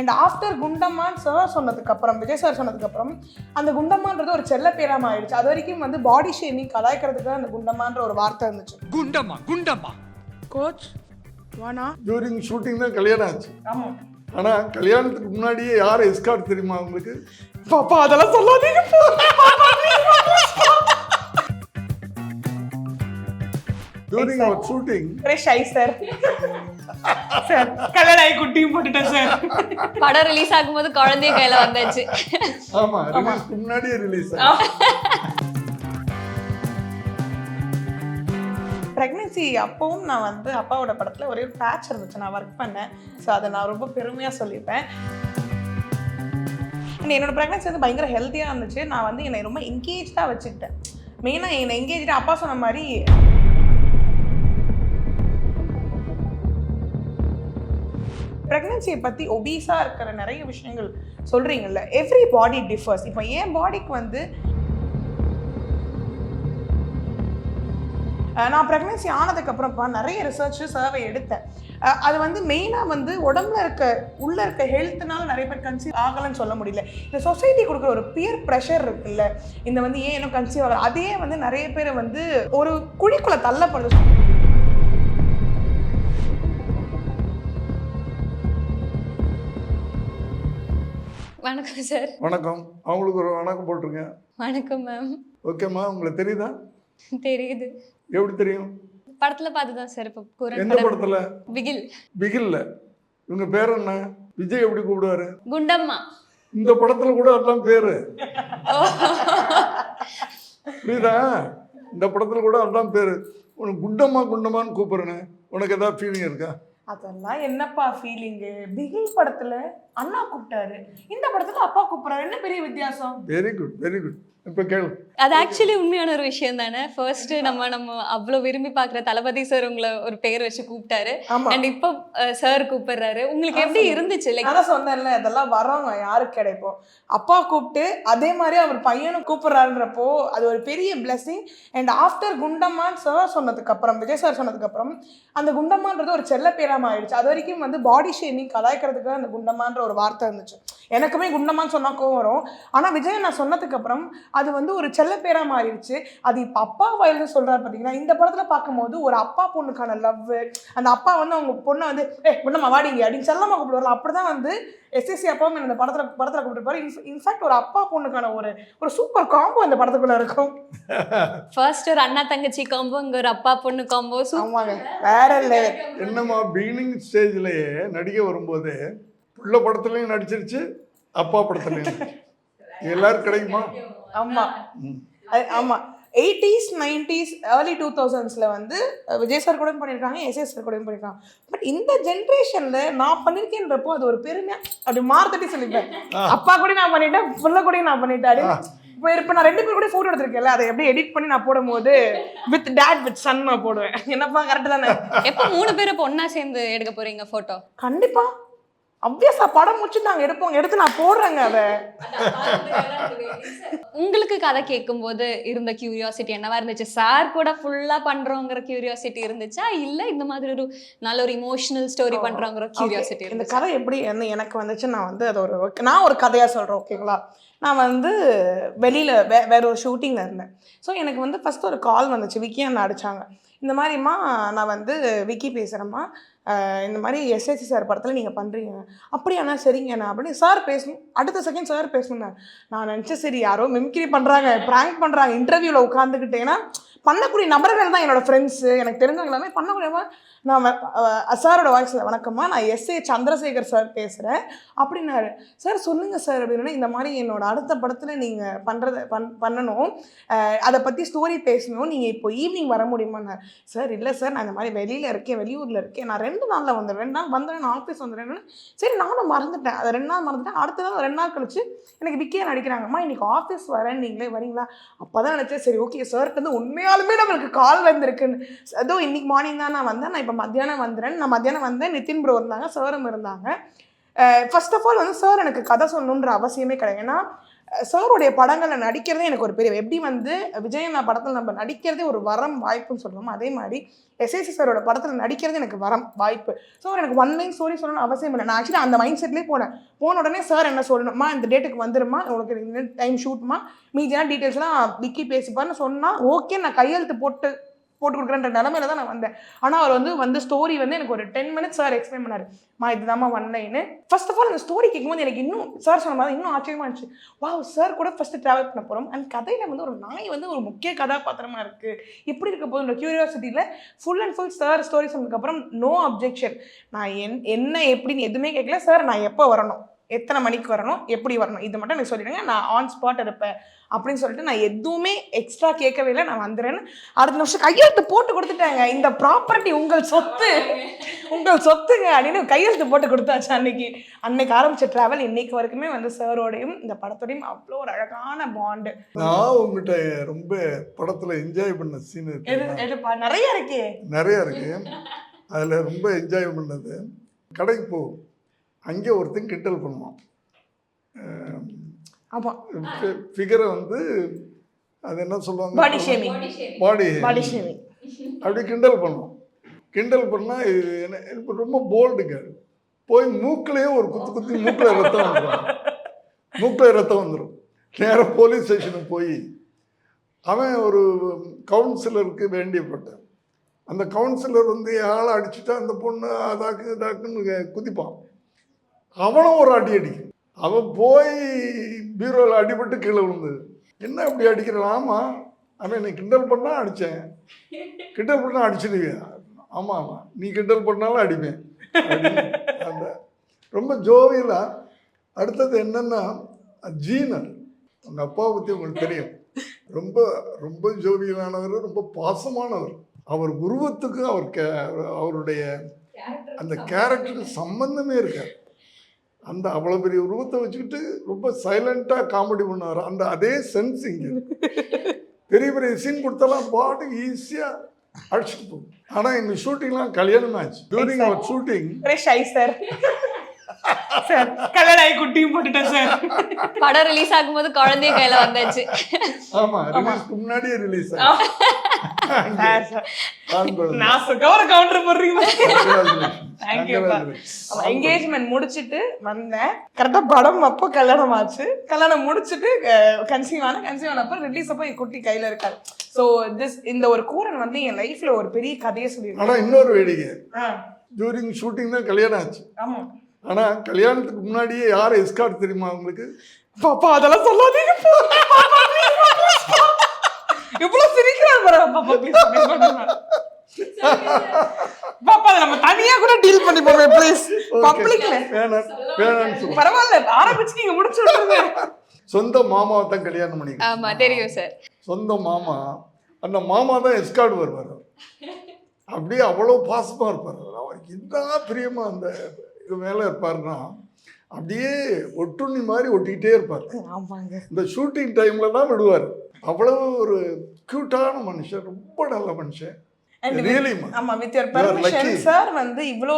And after குண்டம்மான் sir சொன்னதுக்கப்புறம், Vijay sir சொன்னதுக்கப்புறம் அந்த குண்டம்மான்றது ஒரு செல்ல பேராம ஆயிடுச்சு. அது வரைக்கும் வந்து பாடி ஷேமிங் கலாய்க்கிறதுக்கு அந்த குண்டம்மான்ற ஒரு வார்த்தை இருந்துச்சு. குண்டம்மா குண்டம்மா கோச் வானா டியூரிங் ஷூட்டிங் தான் கல்யாணம் ஆச்சு. ஆமாம் ஆனால் கல்யாணத்துக்கு முன்னாடியே யார் எஸ்கார்ட் தெரியுமா உங்களுக்கு? பாப்பா அதெல்லாம் சொல்லாதீங்க. டியூரிங் அவர் ஷூட்டிங் ஷை சார் சார் கல்யாணம் ஆகி குட்டியும் போட்டுட்டேன் சார். படம் ரிலீஸ் ஆகும்போது குழந்தைய கையில வந்தாச்சு. ஆமா, ரிலீஸ்க்கு முன்னாடியே ரிலீஸ். ப்ரெக்னென்சி அப்பவும் நான் வந்து அப்பாவோட படத்தில் ஒரே ஒரு பேட்ச் இருந்துச்சு, நான் ஒர்க் பண்ணேன். ஸோ அதை நான் ரொம்ப பெருமையாக சொல்லிப்பேன். என்னோட ப்ரெக்னென்சி வந்து பயங்கர ஹெல்த்தியாக இருந்துச்சு. நான் வந்து என்னை ரொம்ப என்கேஜாக வச்சுக்கிட்டேன். மெயினாக என்னை என்கேஜாக அப்பா சொன்ன மாதிரி ப்ரெக்னென்சியை பற்றி ஒபீஸாக இருக்கிற நிறைய விஷயங்கள் சொல்கிறீங்கல்ல, எவ்ரி பாடி டிஃபர்ஸ். இப்போ என் பாடிக்கு வந்து நான் ப்ரெக்னென்சி ஆனதுக்கப்புறம்ப்பா நிறைய ரிசர்ச்சு சர்வே எடுத்தேன். அது வந்து மெயினாக வந்து உள்ளே இருக்க ஹெல்த்னால நிறைய பேர் கன்சீவ் ஆகலைன்னு சொல்ல முடியல. இந்த சொசைட்டி கொடுக்குற ஒரு பியர் ப்ரெஷர் இருக்குல்ல, இந்த வந்து ஏன் இன்னும் கன்சீவ் ஆகலை, அதே வந்து நிறைய பேர் வந்து ஒரு குழிக்குள்ளே தள்ளப்படுது. வணக்கம் சார். வணக்கம். அவங்களுக்கு ஒரு வணக்கம் போட்டிருங்க. வணக்கம் மேம். ஓகேம்மா, உங்களுக்கு தெரியுதா? தெரியுது. எப்படி தெரியும்? படத்துல பார்த்துதான் சார். இப்போ குரன் எந்த படத்துல? பிகில். பிகில்ல. இவங்க பேர் என்ன? விஜய் எப்படி கூப்பிடுவாரு? குண்டம்மா. இந்த படத்துல கூட அதான் பேரு. புரியுதா? இந்த படத்துல கூட அதான் பேரு. உனக்கு குண்டம்மா குண்டம்மான்னு கூப்பிடுறேன்னு உனக்கு ஏதாவது ஃபீலிங் இருக்கா? அதெல்லாம் என்னப்பா ஃபீலிங்கு? பிகில் படத்துல அண்ணா கூப்பிட்டாரு, இந்த படத்துல அப்பா கூப்பிடுறாரு, என்ன பெரிய வித்தியாசம்? Very good, very good. இப்போ கேளு. அது ஆக்சுவலி உண்மையான ஒரு விஷயம் தானே. ஃபர்ஸ்ட் நம்ம அவ்வளோ விரும்பி பார்க்குற தளபதி சார் உங்களை ஒரு பேர் வச்சு கூப்பிட்டாரு. அண்ட் இப்போ சார் கூப்பிடுறாரு. உங்களுக்கு எப்படி இருந்துச்சு? லைக் அதான் சொன்னேன்ல, அதெல்லாம் வரவங்க யாருக்கு கிடைப்போம். அப்பா கூப்பிட்டு அதே மாதிரி அவர் பையனும் கூப்பிடுறாருன்றப்போ அது ஒரு பெரிய பிளெஸிங். அண்ட் ஆஃப்டர் குண்டம்மான் சார் சொன்னதுக்கப்புறம், விஜய் சார் சொன்னதுக்கப்புறம் அந்த குண்டம்மான்றது ஒரு செல்ல பேராம ஆயிடுச்சு. அது வரைக்கும் வந்து பாடி ஷேமிங் கலாய்க்கிறதுக்கு அந்த குண்டம்மான்ற ஒரு வார்த்தை இருந்துச்சு. எனக்குமே குண்டம்மான்னு சொன்னா கோவம் வரும். ஆனால் விஜய் நான் சொன்னதுக்கப்புறம் அது வந்து ஒரு செல்ல பேரா மாறிடுச்சு. அது இப்போ அப்பா வயல்னு சொல்றாரு பார்த்தீங்கன்னா, இந்த படத்துல பார்க்கும்போது ஒரு அப்பா பொண்ணுக்கான லவ், அந்த அப்பா வந்து அவங்க பொண்ணை வந்து பொண்ணம்மா வாடிங்க அப்படின்னு செல்லமா கூப்பிடுவாங்க. அப்படிதான் வந்து எஸ்எஸ்சி அப்பாவும் இந்த படத்துல கூப்பிட்டுருப்பாரு. இன்ஃபேக்ட் ஒரு அப்பா பொண்ணுக்கான ஒரு சூப்பர் காம்போ இந்த படத்துக்குள்ள இருக்கும். ஃபர்ஸ்ட் ஒரு அண்ணா தங்கச்சி காம்போ, இங்க ஒரு அப்பா பொண்ணு காம்போ. ஆமாங்க, வேற இல்லை. என்னம்மா, பிகினிங் ஸ்டேஜ்லயே நடிக்க வரும்போது புள்ள படத்துலையும் நடிச்சிருச்சு, அப்பா படத்துலையும் எல்லாரும் கிடைக்குமா? ஆமா ஆமா. 80s 90s early 2000s வந்து விஜய் சார் கூட பண்ணியிருக்காங்க, எஸ்எஸ் சார் கூட பண்ணியிருக்காங்க. பட் இந்த ஜென்ரேஷன்ல நான் பண்ணியிருக்கேன்றப்போ அது ஒரு பெருமையா அப்படி மாறுதட்டி சொல்லிப்பேன். அப்பா கூட நான் பண்ணிட்டேன், புள்ள கூட நான் பண்ணிட்டேன். இப்போ நான் 2 பேர் கூட ஃபோட்டோ எடுத்திருக்கேன்ல, அதை எப்படி எடிட் பண்ணி நான் போடும்போது வித் டேட் வித் சன் நான் போடுவேன். என்னப்பா கரெக்ட் தானே? எப்போ 3 பேரும் ஒண்ணா சேர்ந்து எடுக்க போறீங்க போட்டோ? கண்டிப்பா அப்வியஸா படம் முடிச்சு நாங்கள் எடுத்து நான் போடுறேங்க. அதை உங்களுக்கு கதை கேட்கும்போது இருந்த கியூரியாசிட்டி என்னவா இருந்துச்சு? சார் கூட ஃபுல்லா பண்றோங்கிற கியூரியாசிட்டி இருந்துச்சா, இல்ல இந்த மாதிரி ஒரு நல்ல ஒரு இமோஷனல் ஸ்டோரி பண்றோங்கிற கியூரியாசிட்டி இந்த இருந்துச்சு? கதை எப்படி எனக்கு வந்துச்சு, நான் வந்து அது நான் ஒரு கதையா சொல்றேன், ஓகேங்களா? நான் வந்து வெளியில வேற ஒரு ஷூட்டிங்ல இருந்தேன். ஸோ எனக்கு வந்து ஃபர்ஸ்ட் ஒரு கால் வந்துச்சு, விக்கி அண்ணா அடிச்சாங்க. இந்த மாதிரிம்மா நான் வந்து விக்கி பேசுகிறேம்மா, இந்த மாதிரி எஸ்எஸ்சி சார் படத்தில் நீங்கள் பண்ணுறீங்க. அப்படியாண்ணா, சரிங்கண்ணா அப்படின்னு சார் பேசணும். அடுத்த செகண்ட் சார் பேசணுங்க. நான் நினச்சேன் சரி யாரோ மிமிக்ரி பண்ணுறாங்க, ப்ராங்க் பண்ணுறாங்க, இன்டர்வியூவில் உட்காந்துக்கிட்டு. ஏன்னா பண்ணக்கூடிய நபர்கள் தான் என்னோடய ஃப்ரெண்ட்ஸு, எனக்கு தெரிஞ்சவங்க எல்லாமே பண்ணக்கூடியவங்க. நான் சாரோட வாய்ஸில், வணக்கம்மா நான் எஸ்ஏ சந்திரசேகர் சார் பேசுகிறேன் அப்படின்னாரு. சார் சொல்லுங்கள் சார் அப்படின்னா, இந்த மாதிரி என்னோட அடுத்த படத்தில் நீங்கள் பண்ணணும், அதை பற்றி ஸ்டோரி பேசணும், நீங்கள் இப்போ ஈவினிங் வர முடியுமான்னாரு. சார் இல்லை சார், நான் இந்த மாதிரி வெளியூரில் இருக்கேன், நான் 2 நாளில் வந்துடுறேன், 2 நாள் வந்துடுறேன், நான் ஆஃபீஸ் வந்துடுறேன். சரி நானும் மறந்துட்டேன், அதை 2 நாள் மறந்துட்டேன். அடுத்த நாள் 2 நாள் கழிச்சு எனக்கு விக்கியா நடிக்கிறாங்கம்மா, இன்னைக்கு ஆஃபீஸ் வரேன், நீங்களே வரீங்களா? அப்போ தான் நினச்சேன் சரி ஓகே சார்ட்டு வந்து உண்மையாலுமே நம்மளுக்கு கால் வந்திருக்குன்னு. அதோ இன்னைக்கு மார்னிங் தான் நான் வந்தேன், நான் இப்போ மத்தியானம் வந்துடுறேன். நான் மத்தியானம் வந்தேன், நிதின் ப்ரோ இருந்தாங்க, சாரும் இருந்தாங்க. ஃபர்ஸ்ட் ஆஃப் ஆல் வந்து சார் எனக்கு கதை சொல்லணுன்ற அவசியமே கிடையாது. ஏன்னா சாருடைய படங்களில் நடிக்கிறதே எனக்கு ஒரு பெரிய எப்படி வந்து விஜயண்ணா படத்தில் நம்ம நடிக்கிறதே ஒரு வரம் வாய்ப்புன்னு சொல்கிறோமோ அதே மாதிரி எஸ்ஏசி சாரோட படத்தில் நடிக்கிறது எனக்கு வரம் வாய்ப்பு. ஸோ எனக்கு ஒன் லைன் ஸ்டோரி சொல்லணும்னு அவசியம் இல்லை. நான் ஆக்சுவலி அந்த மைண்ட் செட்லேயே போன உடனே சார் என்ன சொல்லணுமா, இந்த டேட்டுக்கு வந்துருமா, உனக்கு இந்த டைம் ஷூட்மா, மீதியான டீட்டெயில்ஸ்லாம் விக்கி பேசிப்பான்னு சொன்னால் ஓகே நான் கையெழுத்து போட்டு கொடுக்குறேன்ற நிலமையில தான் நான் வந்தேன். ஆனால் அவர் வந்து ஸ்டோரி வந்து எனக்கு ஒரு 10 minutes சார் எக்ஸ்பிளைன் பண்ணார். இதுதாம்மா one line. First of all அந்த ஸ்டோரி கேட்கும்போது எனக்கு இன்னும் சார் சொன்ன மாதிரி இன்னும் ஆச்சரியமா இருந்துச்சு. வாவ், சார் கூட ஃபர்ஸ்ட் ட்ராவல் பண்ண போகிறோம் அண்ட் கதையில் வந்து ஒரு நாய் வந்து ஒரு முக்கிய கதாபாத்திரமா இருக்குது. இப்படி இருக்க போது இந்த கியூரியாசிட்டியில் full and full sir story சொன்னதுக்கப்புறம் நோ அப்ஜெக்ஷன். நான் என்ன எப்படின்னு எதுவுமே கேட்கல. சார் நான் எப்போ வரணும், எத்தனை மணிக்கு வரணும், எப்படி வரணும், இது மட்டும் எனக்கு சொல்லிடுங்க, நான் ஆன் ஸ்பாட் இருப்பேன் அப்படின்னு சொல்லிட்டு நான் எதுவுமே எக்ஸ்ட்ரா கேட்கவே இல்லை. நான் வந்துடுறேன்னு அடுத்த நிமிஷம் கையெழுத்து போட்டு கொடுத்துட்டாங்க. இந்த ப்ராப்பர்ட்டி உங்கள் சொத்துங்க அப்படின்னு கையெழுத்து போட்டு கொடுத்தாச்சு. அன்னைக்கு ஆரம்பிச்ச ட்ராவல் இன்னைக்கு வரைக்குமே வந்து சாரோடையும் இந்த படத்தோடையும் அவ்வளோ ஒரு அழகான பாண்டு. நான் உங்ககிட்ட ரொம்ப படத்தில் என்ஜாய் பண்ண சீன் எதுப்பா நிறைய இருக்கு. அதில் ரொம்ப என்ஜாய் பண்ணது, கடைக்கு போகும் அங்கே ஒருத்தன் கிண்டல் பண்ணுவான். ஆமாம், ஃபிகரை வந்து அது என்ன சொல்லுவாங்க, பாடி ஷேமிங் அப்படி கிண்டல் பண்ணுவோம். கிண்டல் பண்ணால் எனக்கு ரொம்ப போல்டுங்க. போய் மூக்கிலேயே ஒரு குத்தி மூக்கில் ரத்தம் வந்துடும். நேராக போலீஸ் ஸ்டேஷனுக்கு போய் அவன் ஒரு கவுன்சிலருக்கு வேண்டியப்பட்டான். அந்த கவுன்சிலர் வந்து ஆளை அடிச்சுட்டா அந்த பொண்ணு அதாக்குன்னு குதிப்பான். அவனும் ஒரு அடிக்கும். அவன் போய் பீரோவில் அடிபட்டு கீழே விழுந்தது. என்ன இப்படி அடிக்கிறான்? ஆமாம், அவன் என்னை கிண்டல் பண்ணால் அடித்தேன், கிண்டல் பண்ணால் அடிச்சிடுவியா? ஆமாம், நீ கிண்டல் பண்ணாலும் அடிப்பேன். அந்த ரொம்ப ஜோவியலாக. அடுத்தது என்னென்னா ஜீனர், உங்கள் அப்பாவை பற்றி உங்களுக்கு தெரியும், ரொம்ப ரொம்ப ஜோவியலானவர், ரொம்ப பாசமானவர். அவர் உருவத்துக்கு அவருடைய அந்த கேரக்டருக்கு சம்பந்தமே இருக்காது. அந்த அவ்வளோ பெரிய உருவத்தை வச்சுக்கிட்டு ரொம்ப சைலண்ட்டாக காமெடி பண்ணுவார். அந்த அதே சென்ஸ் இங்கே பெரிய பெரிய சீன் கொடுத்தாலாம் பாட்டு ஈஸியாக அடிச்சுட்டு போகும். ஆனால் எங்கள் ஷூட்டிங்லாம் கல்யாணம் ஆச்சு. டியூரிங் அவர் ஷூட்டிங் சார் கல்யாணம் ஆகி குட்டியும் போட்டுட்டேன் சார். படம் ரிலீஸ் ஆகும்போது குழந்தைய கையில வந்தாச்சு. ஆமா, ரிலீஸ்க்கு முன்னாடியே ரிலீஸ் என்கேஜ்மெண்ட் முடிச்சுட்டு வந்தேன். கரெக்டா படம் அப்போ கல்யாணம் ஆச்சு. கல்யாணம் முடிச்சுட்டு கன்சீவ் ஆனப்ப ரிலீஸ் அப்போ என் குட்டி கையில இருக்காது. ஸோ இந்த ஒரு கூரன் வந்து என் லைஃப்ல ஒரு பெரிய கதையை சொல்லியிருக்கேன். ஆனா இன்னொரு வேடிக்கை, டியூரிங் ஷூட்டிங் தான் கல்யாணம் ஆச்சு. ஆமா, ஆனா கல்யாணத்துக்கு முன்னாடியே யார் எஸ்கார்ட் தெரியுமா உங்களுக்கு? பாப்பா அதெல்லாம் சொல்லாதீங்க. இவ்வளவு சிரிக்கிறார் பாப்பா, பாப்பா நம்ம தனியா கூட டீல் பண்ணி போவே ப்ளீஸ். பப்ளிக்ல வேணாம் பரவாயில்ல, ஆரம்பிச்சு நீங்க முடிச்சு விட்டுருங்க. சொந்த மாமாவை தான் கல்யாணம் பண்ணி. ஆமா தெரியும் சார். சொந்த மாமா, அந்த மாமா தான் எஸ்கார்ட் வருவார். அப்படியே அவ்வளோ பாசமா இருப்பார். அவருக்கு என்ன பிரியமா அந்த இது மேலே இருப்பாருன்னா அப்படியே ஒட்டுண்ணி மாதிரி ஒட்டிக்கிட்டே இருப்பார். இந்த ஷூட்டிங் டைம்ல தான் விடுவார். அவ்வளவு ஒரு கியூட்டான மனுஷன், ரொம்ப நல்ல மனுஷன். ஆமா, வித் யுவர் பெர்மிஷன் சார் வந்து இவ்வளோ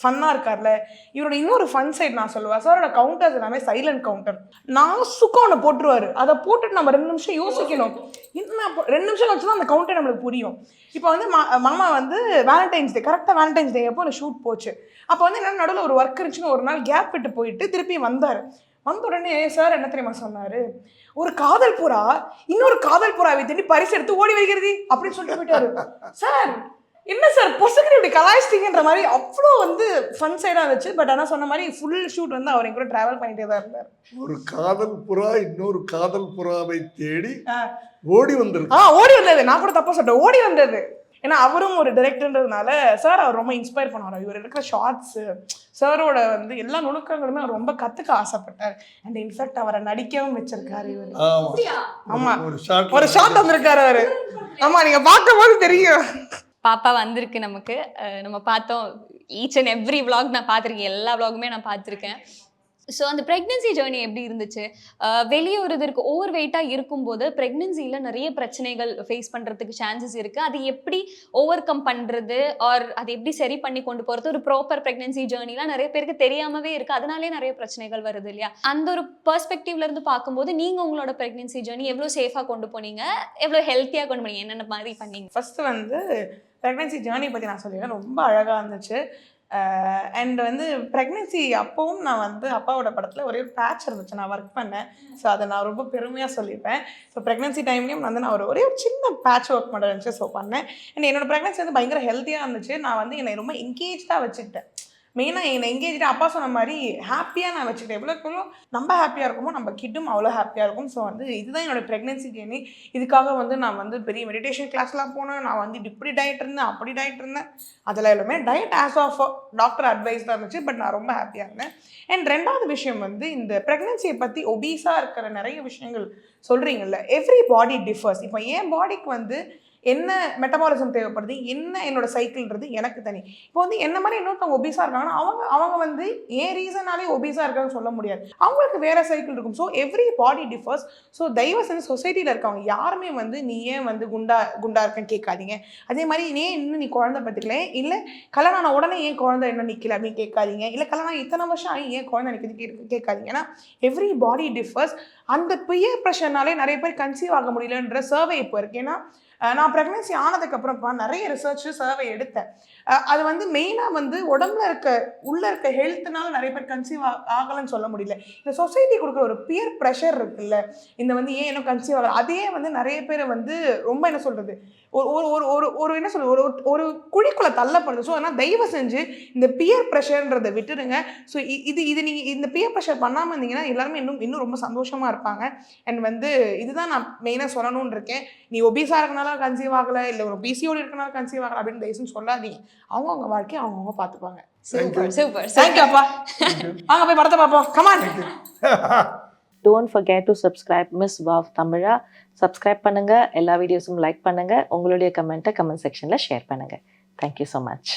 ஃபன்னா இருக்கார்ல, இவரோட இன்னொரு ஃபன் சைட் நான் சொல்லுவேன். சாரோட கவுண்டர்ஸ் எல்லாமே சைலண்ட் கவுண்டர். நான் சுக்கம் ஒன்று போட்டுருவாரு. அதை போட்டுட்டு நம்ம 2 நிமிஷம் யோசிக்கணும். என்ன 2 நிமிஷம் வச்சு தான் அந்த கவுண்டர் நம்மளுக்கு புரியும். இப்போ வந்து மாமா வந்து வேலண்டைன்ஸ் டே, கரெக்டாக வேலண்டைன்ஸ் டே அப்போ அந்த ஷூட் போச்சு. அப்போ வந்து என்ன நடுவில் ஒரு ஒர்க் இருந்துச்சுன்னு ஒரு நாள் கேப் விட்டு போயிட்டு திருப்பி வந்தார். வந்த உடனே சார் என்ன தெரியுமா சொன்னார், ஒரு காதல் புறா இன்னொரு காதல் புறாவை தேடி பரிசு எடுத்து ஓடி வருகிறது அப்படின்னு சொல்லிட்டு போயிட்டாரு. சார் என்ன சார் பொசுக்கு இப்படி கலாய்ச்சிங்கன்ற மாதிரி அவ்வளோ வந்து ஃபன் சைடாக இருந்துச்சு. பட் ஆனால் சொன்ன மாதிரி ஃபுல் ஷூட் வந்து அவர் கூட ட்ராவல் பண்ணிட்டே தான் இருந்தார். ஒரு காதல் புறா இன்னொரு காதல் புறாவை தேடி ஓடி வந்தது. ஓடி வந்தது, நான் கூட தப்பா சொல்லிட்டேன், ஓடி வந்தது. ஏன்னா அவரும் ஒரு டைரக்டர்ன்றதுனால சார் அவர் ரொம்ப இன்ஸ்பயர் பண்ணுவார். இவர் இருக்கிற ஷார்ட்ஸு, சாரோட வந்து எல்லா நுணுக்கங்களுமே அவர் ரொம்ப கற்றுக்க ஆசைப்பட்டார். அண்ட் இன்ஃபேக்ட் அவரை நடிக்கவும் வச்சிருக்காரு இவர். ஆமா, ஒரு ஷார்ட் வந்திருக்காரு அவரு. ஆமா, நீங்க பார்க்கும் போது தெரியும். பாப்பா வந்திருக்கு நமக்கு. நம்ம பார்த்தோம். ஈச் அண்ட் எவ்ரி விளாக் நான் பார்த்துருக்கேன், எல்லா விளாகுமே நான் பார்த்துருக்கேன். ஸோ அந்த ப்ரெக்னென்சி ஜேர்னி எப்படி இருந்துச்சு? வெளியே ஒரு இதற்கு ஓவர் வெயிட்டாக இருக்கும்போது ப்ரெக்னென்சியில் நிறைய பிரச்சனைகள் ஃபேஸ் பண்ணுறதுக்கு சான்சஸ் இருக்குது. அது எப்படி ஓவர் கம் பண்ணுறது ஆர் அதை எப்படி சரி பண்ணி கொண்டு போகிறது? ஒரு ப்ராப்பர் ப்ரெக்னென்சி ஜேர்னிலாம் நிறைய பேருக்கு தெரியாமவே இருக்குது. அதனாலே நிறைய பிரச்சனைகள் வருது இல்லையா? அந்த ஒரு பெர்ஸ்பெக்டிவ்லேருந்து பார்க்கும்போது நீங்கள் உங்களோட ப்ரெக்னென்சி ஜேர்னி எவ்வளோ சேஃபாக கொண்டு போனீங்க, எவ்வளோ ஹெல்த்தியாக கொண்டு போனீங்க, என்னென்ன மாதிரி பண்ணீங்க? ஃபஸ்ட்டு வந்து ப்ரெக்னென்சி ஜேர்னி பற்றி நான் சொல்லிடுறேன். ரொம்ப அழகாக இருந்துச்சு. அண்ட் வந்து ப்ரெக்னென்சி அப்போவும் நான் வந்து அப்பாவோட படத்தில் ஒரே ஒரு பேட்ச் இருந்துச்சு, நான் ஒர்க் பண்ணேன். ஸோ அதை நான் ரொம்ப பெருமையாக சொல்லிப்பேன். ஸோ ப்ரெக்னென்சி டைம்லேயும் வந்து நான் ஒரே ஒரு சின்ன பேட்ச் ஒர்க் பண்ணுற இருந்துச்சு. ஸோ பண்ணேன். அண்ட் என்னோடய ப்ரெக்னென்சி வந்து பயங்கர ஹெல்த்தியாக இருந்துச்சு. நான் வந்து என்னை ரொம்ப என்கேஜாக வச்சுக்கிட்டேன். மெயினாக என்னை எங்கேஜாக அப்பா சொன்ன மாதிரி ஹாப்பியாக நான் வச்சுக்கிட்டேன். எவ்வளோ நம்ம ஹாப்பியாக இருக்குமோ நம்ம கிட்டும் அவ்வளோ ஹாப்பியாக இருக்கும். ஸோ வந்து இதுதான் என்னோடய ப்ரெக்னென்சி ஜேர்னி. இதுக்காக வந்து நான் வந்து பெரிய மெடிடேஷன் கிளாஸ்லாம் போனேன். நான் வந்து இப்படி டயட் இருந்தேன், அப்படி டயட் இருந்தேன். அதில் எல்லாமே diet as of doctor advice தான் இருந்துச்சு. பட் நான் ரொம்ப ஹாப்பியாக இருந்தேன். அண்ட் ரெண்டாவது விஷயம் வந்து இந்த ப்ரெக்னென்சியை பற்றி ஒபீஸாக இருக்கிற நிறைய விஷயங்கள் சொல்கிறீங்கல்ல, எவ்ரி பாடி டிஃபர்ஸ். இப்போ என் பாடிக்கு வந்து என்ன மெட்டபாலிசம் தேவைப்படுது, என்ன என்னோட சைக்கிள்ன்றது எனக்கு தனி. இப்போ வந்து என்ன மாதிரி இன்னொருத்தவங்க ஒபீஸாக இருக்காங்கன்னா அவங்க வந்து ஏன் ரீசனாலே ஒபீஸாக இருக்காங்கன்னு சொல்ல முடியாது. அவங்களுக்கு வேறு சைக்கிள் இருக்கும். So every body differs. So தயவு செஞ்சு சொசைட்டியில் இருக்கவங்க யாருமே வந்து நீ ஏன் வந்து குண்டா இருக்கேன்னு கேட்காதீங்க. அதே மாதிரி ஏன் இன்னும் நீ குழந்தை பற்றிக்கல, இல்லை கல்யாணம் ஆன உடனே ஏன் குழந்தை இன்னும் நிற்கல அப்படின்னு கேட்காதீங்க. இல்லை கல்யாணம் இத்தனை வருஷம் ஆகி ஏன் குழந்தை நிற்கிறது கேட்காதீங்க. ஏன்னா எவ்ரி பாடி டிஃபர்ஸ். அந்த பியர் ப்ரெஷர்னாலே நிறைய பேர் கன்சீவ் ஆக முடியலன்ற சர்வே இப்போ இருக்குது. ஏன்னா நான் ப்ரெக்னென்சி ஆனதுக்கப்புறம்ப்பா நிறைய ரிசர்ச் சர்வே எடுத்தேன். அது வந்து மெயினாக வந்து உள்ளே இருக்க ஹெல்த்னால நிறைய பேர் கன்சீவ் ஆகலைன்னு சொல்ல முடியல. இந்த சொசைட்டி கொடுக்குற ஒரு பியர் ப்ரெஷர் இருக்குல்ல, இந்த வந்து ஏன் இன்னும் கன்சீவ் ஆகலை, அதே வந்து நிறைய பேர் வந்து ரொம்ப என்ன சொல்கிறது ஒரு என்ன சொல்கிறது ஒரு குழிக்குள்ளே தள்ளப்படுது. ஸோ அதனால் தயவு செஞ்சு இந்த பியர் ப்ரெஷர்ன்றதை விட்டுடுங்க. ஸோ இது நீங்கள் இந்த பியர் ப்ரெஷர் பண்ணாமல் இருந்தீங்கன்னா எல்லாருமே இன்னும் ரொம்ப சந்தோஷமாக இருப்பாங்க. அண்ட் வந்து இதுதான் நான் மெயினாக சொல்லணும்னு இருக்கேன். நீ ஒபீஸாக இருக்கனால கன்சீவ் ஆகலை, இல்லை ஒரு பிசிஓடி இருக்கனால கன்சீவ் ஆகலை அப்படின்னு தயவுன்னு சொல்லாதீங்க. அவங்கவுங்க வாழ்க்கையை அவங்கவுங்க பார்த்துப்பாங்க. சூப்பர். தேங்க்யூ அப்பா. வாங்க போய் படத்தை பார்ப்போம். Come on. Don't forget to subscribe Miss Wow Tamila. Subscribe பண்ணுங்க, எல்லா வீடியோஸும் லைக் பண்ணுங்க, உங்களுடைய கமெண்ட் செக்ஷன்ல ஷேர் பண்ணுங்க. Thank you so much.